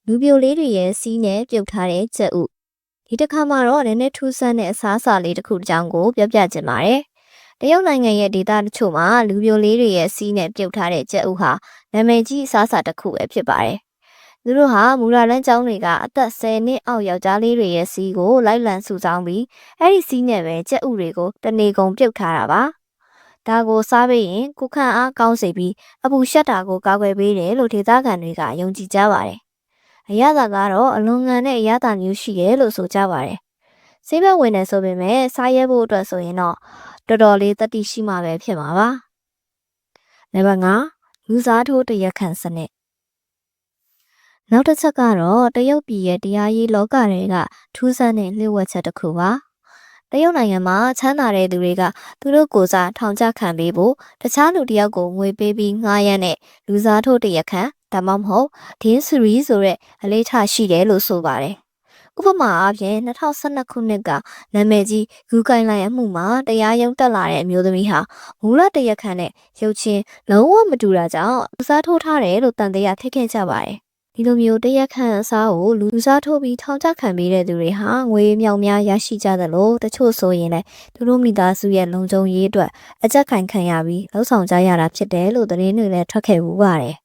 လူပြိုလေးတွေရဲ့စီးနဲ့ပြုတ်ထားတဲ့ကြက်ဥဒီတစ်ခါမှာတော့နည်းနည်းထူးဆန်းတဲ့အစားအစာလေးတစ်ခုတစ်ကြောင်းကိုပြောပြချင်ပါတယ်။တရုတ်နိုင်ငံရဲ့ဒေသတချို့မှာလူပြိုလေးတွေရဲ့စီးနဲ့ပြုတ်ထားတဲ့ကြက်ဥဟာနာမည်ကြီးအစားအစာတစ်ခုပဲဖြစ်ပါတယ်။သူတို့ဟာမူလာလန်းကျောင်းတွေကအသက်10နှစ်အောက်ယောက်ျားလေးတွေရဲ့စီးကိုလိုက်လံစုဆောင်းပြီးအဲ့ဒီစီးနဲ့ပဲကြက်ဥတွေကိုတနေကုန်ပြုတ်ထားတာပါ။ဒါကိုစားပြီးရင်ကိုခန့်အားကောင်းစေပြီးအပူရှက်တာကိုကာကွယ်ပေးတယ်လို့ဒေသခံတွေကယုံကြည်ကြပါတယ်။အရသာကတော့အလွန်ငံတဲ့အရသာမျိုးရှိတယ်လို့ဆိုကြပါတယ်။ဆေးဘက်ဝင်နေဆိုပေမဲ့စားရဲဖို့အတွက်ဆိုရင်တော့တော်တော်လေးတတိရှိမှပဲဖြစ်မှာပါ။နံပါတ်5လူစားထိုးတရက်ခန့်စနစ်နောက်တစ်ချက်ကတော့တရုတ်ပြည်ရဲ့တရားရေးလောကတွေကထူးဆန်းတဲ့လျှို့ဝှက်ချက်တစ်ခုပါ။တရုတ်နိုင်ငံမှာချမ်းသာတဲ့သူတွေကသူတို့ကိုယ်စားထောင်ချခံပေးဖို့တခြားလူတစ်ယောက်ကိုငွေပေးပြီးငှားရမ်းတဲ့လူစားထိုးတရက်ခန့်ဒါမှမဟုတ်ဒင်းစရီဆိုတဲ့အလေးထားရှိတယ်လို့ဆိုပါတယ်။ဥပမာအားဖြင့်2012ခုနှစ်ကနာမည်ကြီးဂူကိုင်လိုင်အမှုမှာတရားရုံးတက်လာတဲ့အမျိုးသမီးဟာမူလတရက်ခန့်နဲ့ရုပ်ချင်းလုံးဝမတူတာကြောင့်လူစားထိုးထားတယ်လို့တန်တရားဖြစ်ခဲ့ကြပါတယ်။ဒီလိုမျိုးတရက်ခန့်အစားကိုလူစားထိုးပြီးထောင်ချခံပေးတဲ့သူတွေဟာငွေမြောက်များရရှိကြသလိုတချို့ဆိုရင်လည်းသူတို့မိသားစုရဲ့လုံခြုံရေးအတွက်အကြက်ခံရပြီးလှုပ်ဆောင်ကြရတာဖြစ်တယ်လို့သတင်းတွေလည်းထွက်ခဲ့မှုပါတယ်